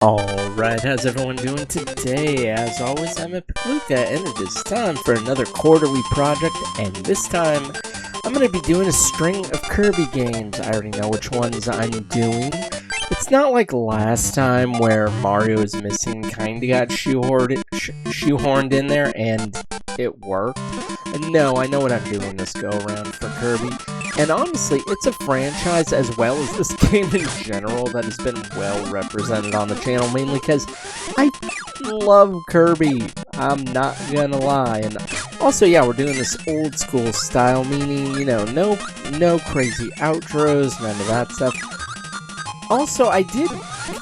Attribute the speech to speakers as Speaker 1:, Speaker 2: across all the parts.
Speaker 1: Alright, how's everyone doing today? As always, I'm EpicLuca, and it is time for another quarterly project, and this time, I'm going to be doing a string of Kirby games. I already know which ones I'm doing. It's not like last time where Mario is missing kinda got shoehorned in there, and it worked. No, I know what I'm doing this go-around for Kirby. And honestly, it's a franchise as well as this game in general that has been well represented on the channel, mainly because I love Kirby. I'm not gonna lie. And also, yeah, we're doing this old school style, meaning, you know, no crazy outros, none of that stuff. Also, I did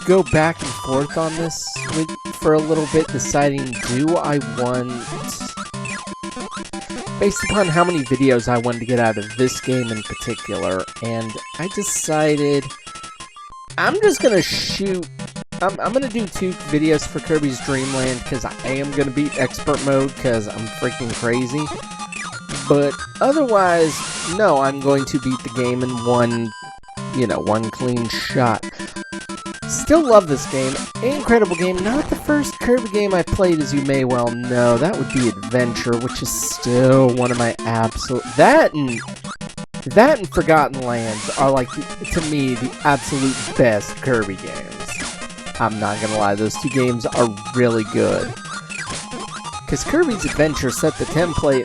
Speaker 1: go back and forth on this for a little bit, deciding, do I want... based upon how many videos I wanted to get out of this game in particular, and I decided I'm just gonna shoot. I'm gonna do 2 videos for Kirby's Dream Land because I am gonna beat Expert Mode because I'm freaking crazy. But otherwise, no, I'm going to beat the game in one clean shot. Still love this game. Incredible game. Not the first Kirby game I played, as you may well know. That would be Adventure, which is still one of my absolute... That and Forgotten Lands are, like, to me, the absolute best Kirby games. I'm not gonna lie, those 2 games are really good. Because Kirby's Adventure set the template,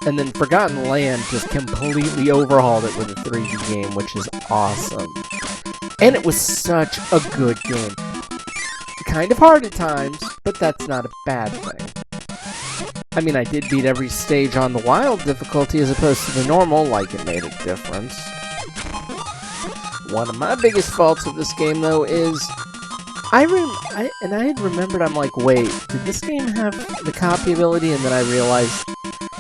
Speaker 1: and then Forgotten Land just completely overhauled it with a 3D game, which is awesome. And it was such a good game. Kind of hard at times, but that's not a bad thing. I mean, I did beat every stage on the wild difficulty as opposed to the normal, like it made a difference. One of my biggest faults with this game, though, is... I had remembered, I'm like, wait, did this game have the copy ability? And then I realized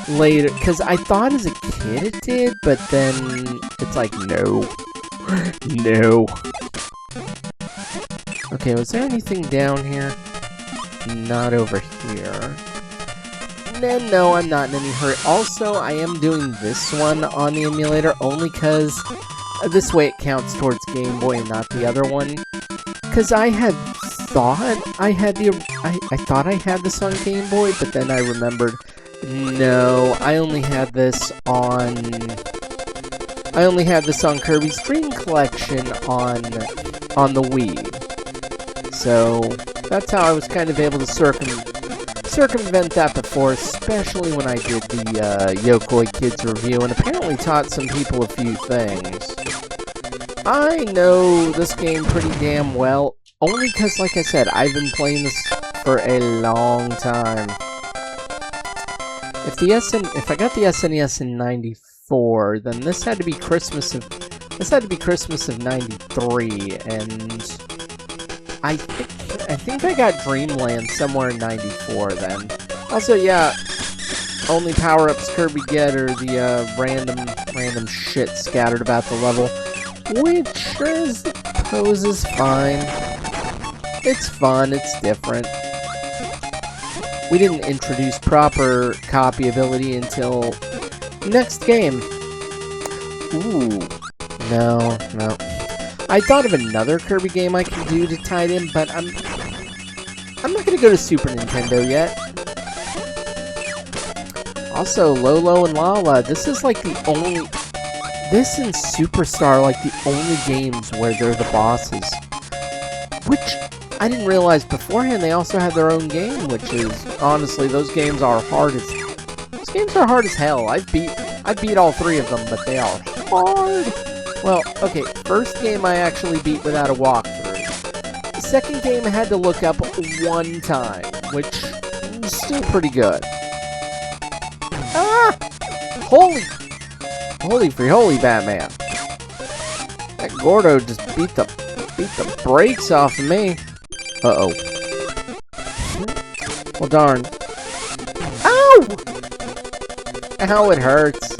Speaker 1: later, because I thought as a kid it did, but then it's like, no. No. Okay, was there anything down here? Not over here. No, I'm not in any hurry. Also, I am doing this one on the emulator only because this way it counts towards Game Boy and not the other one. Because I had thought I had I thought I had this on Game Boy, but then I remembered, no, I only had this on Kirby's Dream Collection on the Wii. So that's how I was kind of able to circumvent that before, especially when I did the Yokoi Kids review, and apparently taught some people a few things. I know this game pretty damn well, only because, like I said, I've been playing this for a long time. If I got the SNES in '94, then this had to be Christmas of '93, and I think I got Dreamland somewhere in '94 then. Also, yeah, only power-ups Kirby get are the random shit scattered about the level, which I suppose is fine. It's fun, it's different. We didn't introduce proper copy ability until next game. Ooh, no. I thought of another Kirby game I can do to tie it in, but I'm not gonna go to Super Nintendo yet. Also, Lolo and Lala, this is like the only... This and Superstar are like the only games where they're the bosses. Which, I didn't realize beforehand they also had their own game, which is, honestly, those games are hard as hell. I've beat all 3 of them, but they are hard. Well, okay, first game I actually beat without a walkthrough. The second game I had to look up 1 time, which is still pretty good. Ah! Holy free holy Batman. That Gordo just beat the brakes off of me. Uh-oh. Well, darn. Ow! Ow, it hurts.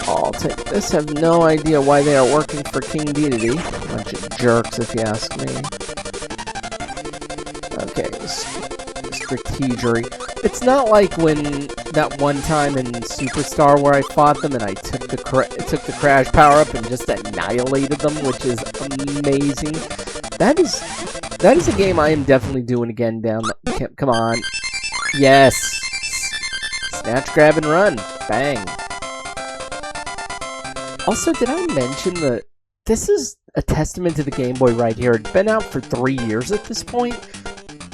Speaker 1: I'll take this. I have no idea why they are working for King Dedede. Bunch of jerks, if you ask me. Okay, strategery. It's not like when that one time in Superstar where I fought them and I took the crash power up and just annihilated them, which is amazing. That is a game I am definitely doing again. Come on, yes, snatch, grab, and run, bang. Also, did I mention that this is a testament to the Game Boy right here? It's been out for 3 years at this point.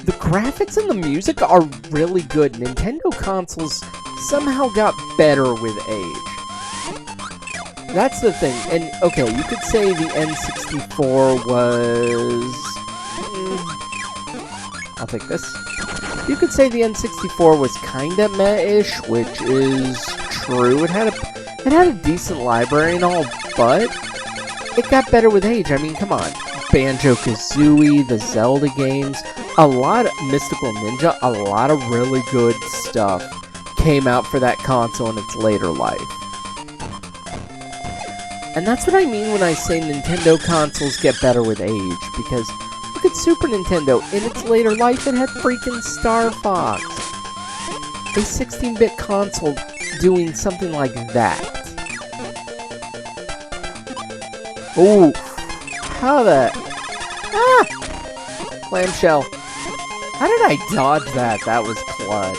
Speaker 1: The graphics and the music are really good. Nintendo consoles somehow got better with age. That's the thing. And, okay, you could say the N64 was... I'll take this. You could say the N64 was kinda meh-ish, which is true. It had a decent library and all, but it got better with age. I mean, come on. Banjo-Kazooie, the Zelda games, a lot of Mystical Ninja, a lot of really good stuff came out for that console in its later life. And that's what I mean when I say Nintendo consoles get better with age, because look at Super Nintendo. In its later life, it had freaking Star Fox. A 16-bit console doing something like that. Ooh, how the... Ah! Clamshell. How did I dodge that? That was clutch.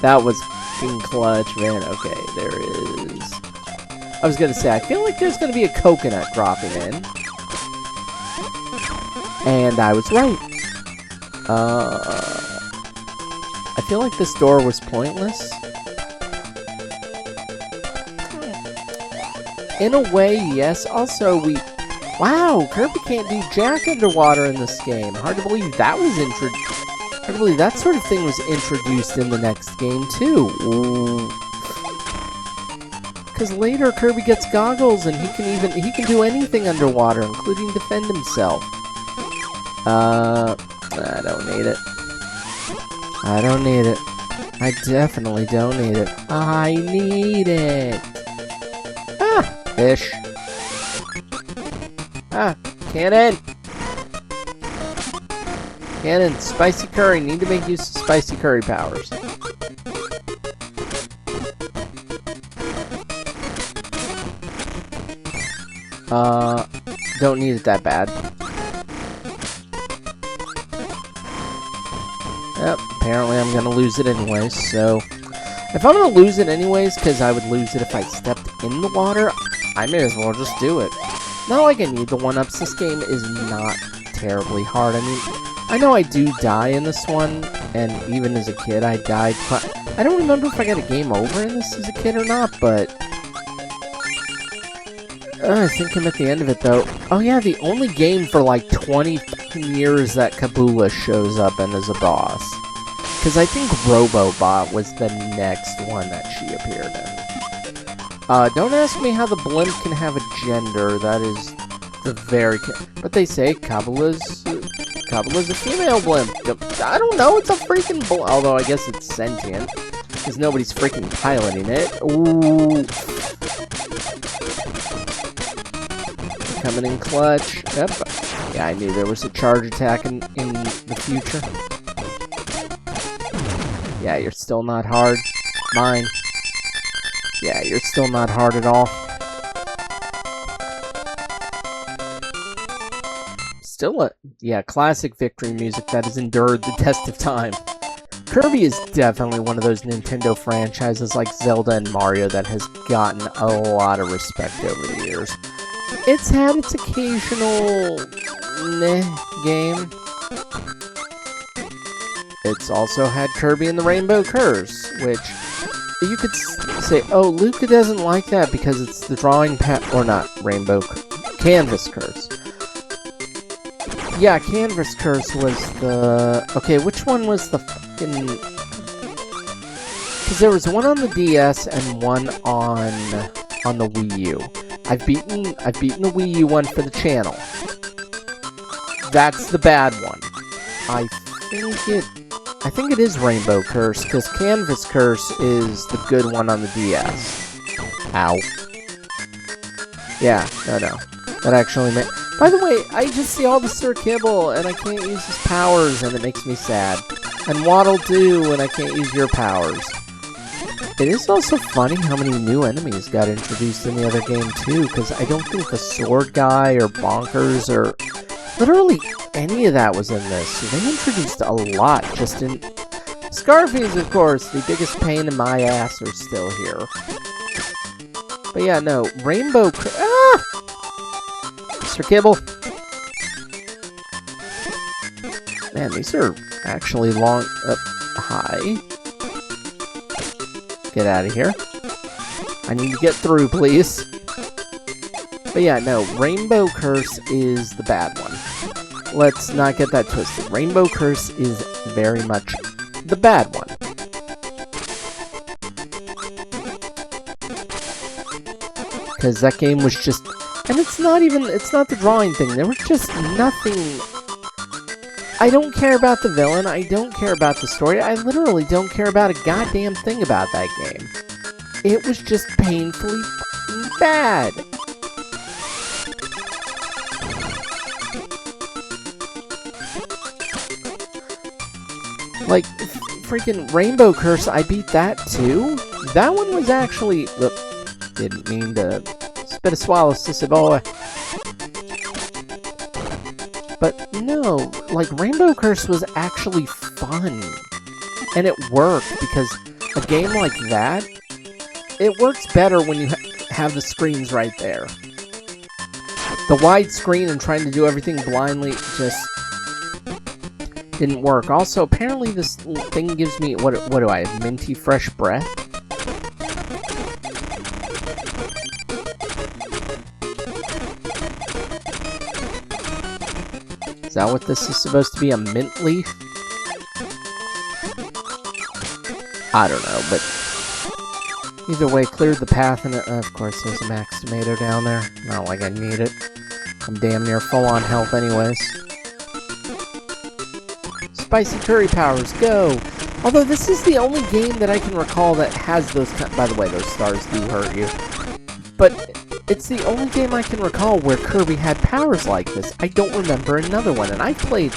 Speaker 1: That was fucking clutch, man. Okay, there is... I was gonna say, I feel like there's gonna be a coconut dropping in. And I was right. I feel like this door was pointless. In a way, yes. Also, wow, Kirby can't do jack underwater in this game. Hard to believe that was hard to believe that sort of thing was introduced in the next game, too. Because later, Kirby gets goggles, and he can do anything underwater, including defend himself. I don't need it. I don't need it. I definitely don't need it. I need it! Ah! Fish. Ah! Cannon! Cannon, spicy curry. Need to make use of spicy curry powers. Don't need it that bad. Yep, apparently I'm gonna lose it anyways, so... If I'm gonna lose it anyways, because I would lose it if I stepped in the water, I may as well just do it. Not like I need the 1-ups. This game is not terribly hard. I mean, I know I do die in this one, and even as a kid I died. I don't remember if I got a game over in this as a kid or not, but... I think I'm at the end of it, though. Oh yeah, the only game for like 20 years that Kabula shows up in as a boss. Because I think Robobot was the next one that she appeared in. Don't ask me how the blimp can have a gender. That is the very... But they say Kabula's a female blimp. I don't know, it's a freaking blimp. Although I guess it's sentient. Because nobody's freaking piloting it. Ooh... Coming in clutch. Yep. Yeah, I knew there was a charge attack in the future. Yeah, you're still not hard. Mine. Yeah, you're still not hard at all. Still classic victory music that has endured the test of time. Kirby is definitely one of those Nintendo franchises like Zelda and Mario that has gotten a lot of respect over the years. It's had its occasional meh game. It's also had Kirby and the Rainbow Curse, which you could say, oh, Luca doesn't like that because it's the drawing pad, or not, Canvas Curse. Yeah, Canvas Curse was the... Okay, which one was the fucking... Because there was one on the DS and one on the Wii U. I've beaten the Wii U one for the channel. That's the bad one. I think it is Rainbow Curse, because Canvas Curse is the good one on the DS. Ow. Yeah, no. That actually made... By the way, I just see all the Sir Kibble, and I can't use his powers, and it makes me sad. And what'll do when I can't use your powers? It is also funny how many new enemies got introduced in the other game too, because I don't think the sword guy or bonkers or literally any of that was in this. So they introduced a lot just in... Scarfies, of course, the biggest pain in my ass, are still here. But yeah, no, Rainbow... Ah! Mr. Kibble. Man, these are actually long... high. Get out of here. I need to get through, please. But yeah, no, Rainbow Curse is the bad one. Let's not get that twisted. Rainbow Curse is very much the bad one. Because that game was just... And it's not the drawing thing. There was just nothing... I don't care about the villain. I don't care about the story. I literally don't care about a goddamn thing about that game. It was just painfully bad. Like, freaking Rainbow Curse, I beat that too. That one was actually... didn't mean to spit a swallow, sissy boy. But no, like, Rainbow Curse was actually fun. And it worked, because a game like that, it works better when you have the screens right there. The wide screen and trying to do everything blindly just didn't work. Also, apparently this thing gives me, what do I have, minty fresh breath? Is that what this is supposed to be, a mint leaf? I don't know, but either way, cleared the path, and of course there's a max tomato down there. Not like I need it. I'm damn near full on health anyways. Spicy curry powers, go! Although this is the only game that I can recall that has those by the way, those stars do hurt you. But it's the only game I can recall where Kirby had powers like this. I don't remember another one, and I played...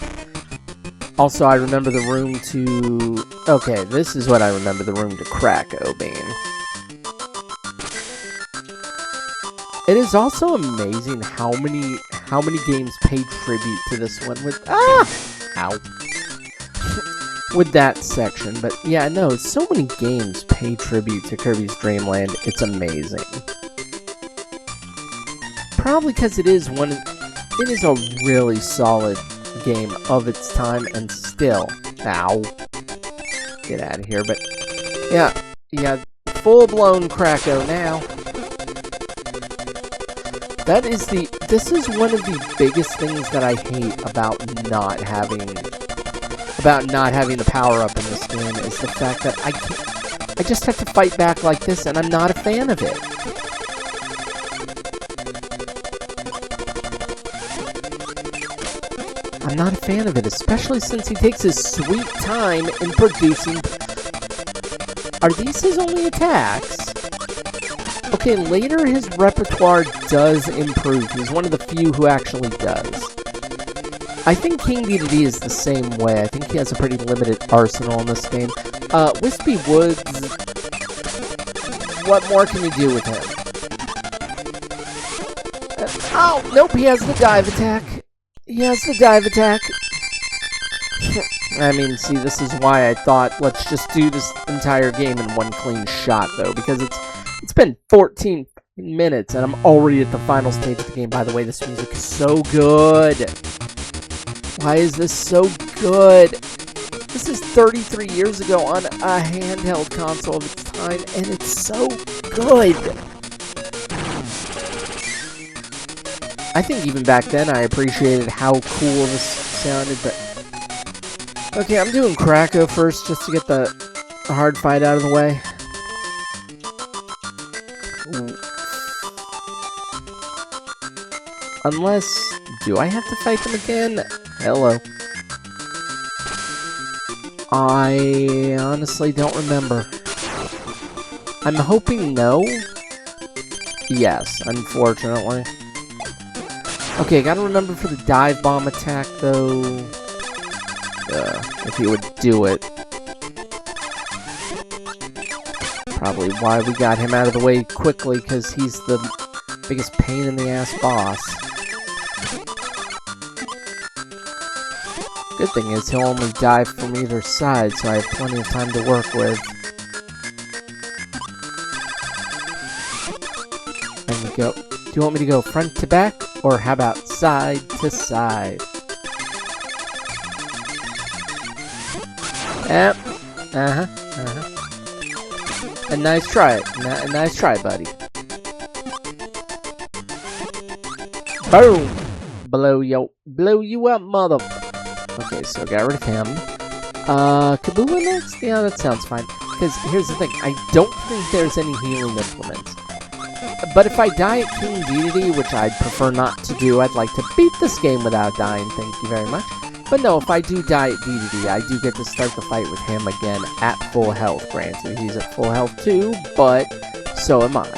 Speaker 1: Also, I remember the room to... Okay, this is what I remember the room to Krakow being. It is also amazing how many games pay tribute to this one with... Ah! Ow. With that section, but yeah, no, so many games pay tribute to Kirby's Dream Land. It's amazing. Probably because it is a really solid game of its time, and still, ow, get out of here. But yeah, full-blown Krakow now. This is one of the biggest things that I hate about not having the power-up in this game, is the fact that I just have to fight back like this, and I'm not a fan of it. I'm not a fan of it, especially since he takes his sweet time in producing... Are these his only attacks? Okay, later his repertoire does improve. He's one of the few who actually does. I think King DDD is the same way. I think he has a pretty limited arsenal in this game. Wispy Woods... What more can you do with him? Oh, nope, he has the dive attack. He has the dive attack. I mean, see, this is why I thought, let's just do this entire game in one clean shot, though, because it's been 14 minutes, and I'm already at the final stage of the game. By the way, this music is so good. Why is this so good? This is 33 years ago on a handheld console of its time, and it's so good. I think even back then I appreciated how cool this sounded, but... Okay, I'm doing Krakow first, just to get the hard fight out of the way. Ooh. Unless... Do I have to fight them again? Hello. I honestly don't remember. I'm hoping no. Yes, unfortunately. Okay, gotta remember for the dive bomb attack, though. if he would do it. Probably why we got him out of the way quickly, because he's the biggest pain in the ass boss. Good thing is he'll only die from either side, so I have plenty of time to work with. And we go. Do you want me to go front to back, or how about side to side? Yep. A nice try. Nice try, buddy. Boom! Blow you up, mother. Okay, so got rid of him. Kabula next? Yeah, that sounds fine. Because here's the thing, I don't think there's any healing implements. But if I die at King Dedede, which I'd prefer not to do, I'd like to beat this game without dying, thank you very much. But no, if I do die at Dedede, I do get to start the fight with him again at full health. Granted, he's at full health too, but so am I.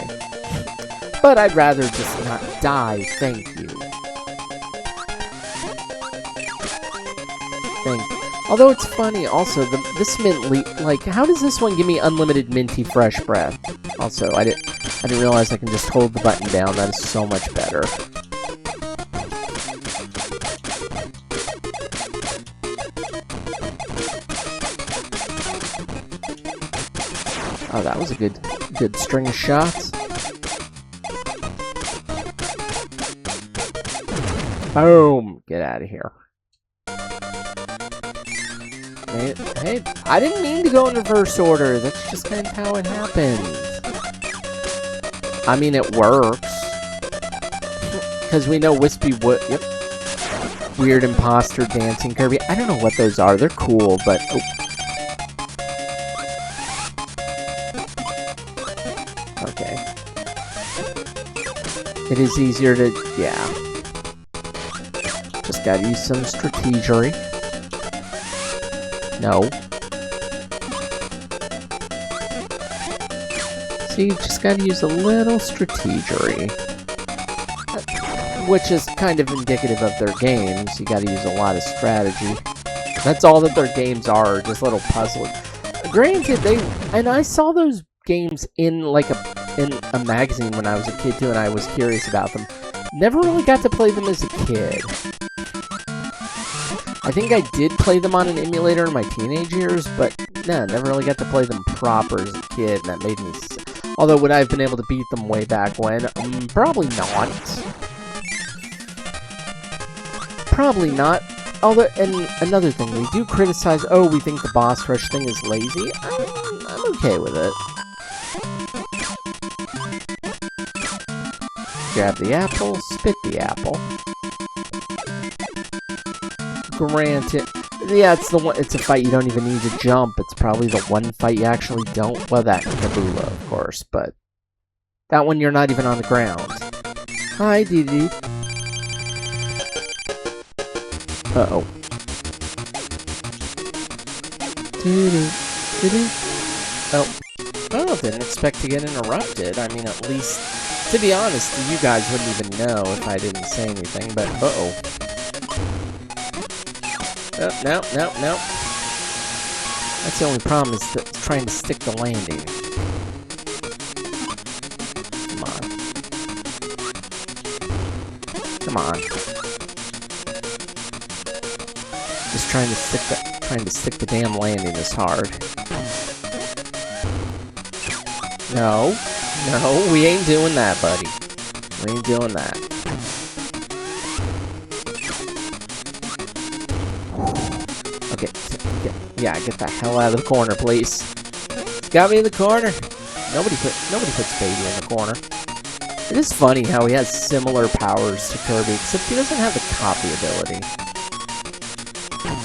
Speaker 1: But I'd rather just not die, thank you. Although it's funny, also, this mint like, how does this one give me unlimited minty fresh breath? Also, I didn't realize I can just hold the button down. That is so much better. Oh, that was a good string of shots. Boom! Get out of here. Hey, I didn't mean to go in reverse order. That's just kind of how it happens. I mean, it works. Because we know Wispy would. Yep. Weird imposter dancing Kirby. I don't know what those are. They're cool, but. Oh. Okay. It is easier to. Yeah. Just gotta use some strategery. No. So you just gotta use a little strategery. Which is kind of indicative of their games. You gotta use a lot of strategy. That's all that their games are, just little puzzles. Granted, and I saw those games in like in a magazine when I was a kid too, and I was curious about them. Never really got to play them as a kid. I think I did play them on an emulator in my teenage years, but no, never really got to play them proper as a kid, and that made me although would I have been able to beat them way back when? Probably not. Probably not. Although, and another thing, we do criticize, oh, we think the boss rush thing is lazy. I'm okay with it. Grab the apple, spit the apple. Granted, yeah, it's the one. It's a fight you don't even need to jump. It's probably the one fight you actually don't. Well, that and Kabula, of course, but that one you're not even on the ground. Hi, Dedede. Uh-oh. Oh. Oh, didn't expect to get interrupted. I mean, at least, to be honest, you guys wouldn't even know if I didn't say anything, but uh-oh. Oh, no. That's the only problem, is that it's trying to stick the landing. Come on. Just trying to stick the damn landing is hard. No, we ain't doing that, buddy. We ain't doing that. Okay, yeah, get the hell out of the corner, please. It's got me in the corner. Nobody puts baby in the corner. It is funny how he has similar powers to Kirby, except he doesn't have the copy ability.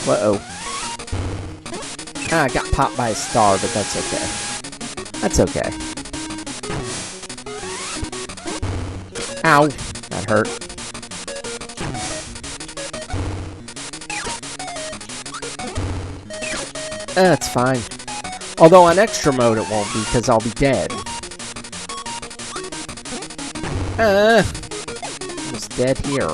Speaker 1: Uh-oh. I got popped by a star, but that's okay. That's okay. Ow! That hurt. That's fine. Although on extra mode it won't be, because I'll be dead. Almost dead here.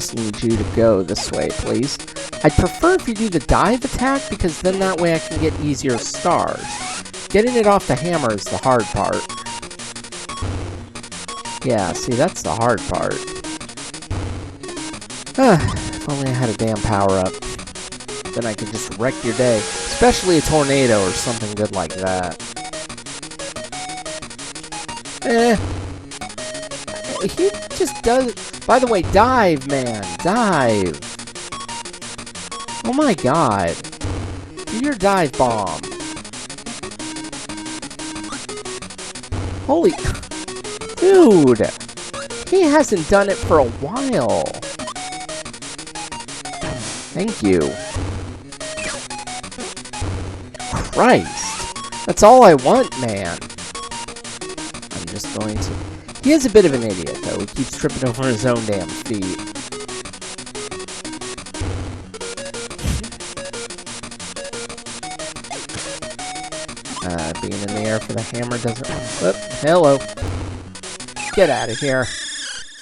Speaker 1: just need you to go this way, please. I'd prefer if you do the dive attack, because then that way I can get easier stars. Getting it off the hammer is the hard part. Yeah, see, that's the hard part. If only I had a damn power-up. Then I could just wreck your day. Especially a tornado or something good like that. He just does... By the way, dive, man. Dive. Oh my god. Do your dive bomb. Holy... Dude! He hasn't done it for a while. Thank you. Christ. That's all I want, man. I'm just going to... He is a bit of an idiot, though. He keeps tripping over his own damn feet. Being in the air for the hammer doesn't... Whoop, hello. Get out of here.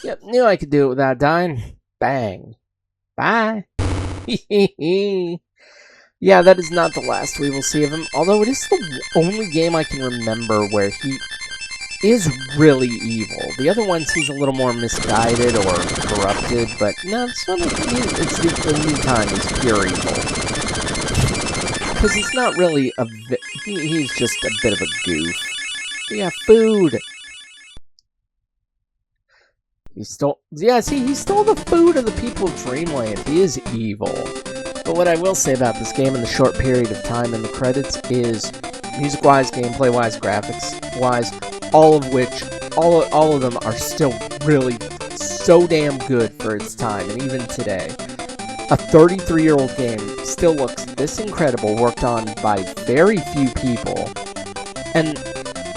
Speaker 1: Yep, knew I could do it without dying. Bang. Bye. Yeah, that is not the last we will see of him. Although it is the only game I can remember where he is really evil. The other ones he's a little more misguided or corrupted, but no, it's not. It's the only time he's pure evil. Because he's not really a... He's just a bit of a goof. Yeah, food! He stole... Yeah, see, he stole the food of the people of Dreamland. He is evil. But what I will say about this game in the short period of time in the credits is... music-wise, gameplay-wise, graphics-wise, all of which... All of them are still really so damn good for its time, and even today. A 33-year-old game still looks this incredible, worked on by very few people, and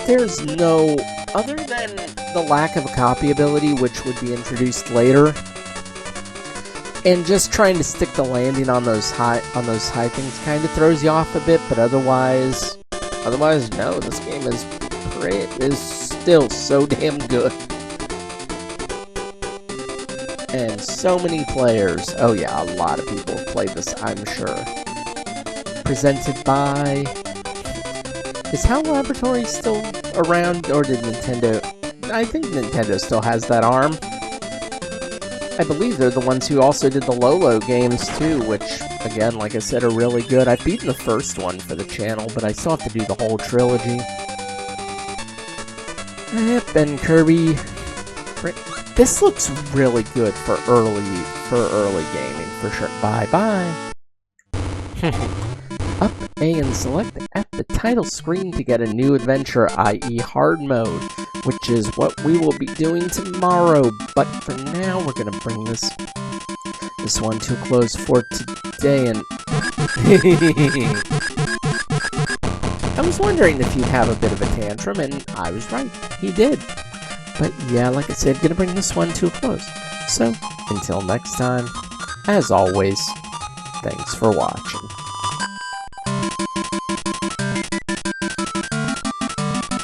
Speaker 1: there's no, other than the lack of copyability, which would be introduced later, and just trying to stick the landing on those high things kind of throws you off a bit, but otherwise, no, this game is still so damn good. And so many players. Oh yeah, a lot of people have played this, I'm sure. Presented by... Is HAL Laboratory still around, or did Nintendo... I think Nintendo still has that arm. I believe they're the ones who also did the Lolo games too, which, again, like I said, are really good. I've beaten the first one for the channel, but I still have to do the whole trilogy. Yep, and Kirby... This looks really good for early gaming, for sure. Bye-bye. Up A and select at the title screen to get a new adventure, i.e. hard mode, which is what we will be doing tomorrow. But for now, we're gonna bring this one to a close for today, and... I was wondering if he'd have a bit of a tantrum, and I was right. He did. But yeah, like I said, gonna bring this one to a close. So, until next time, as always, thanks for watching.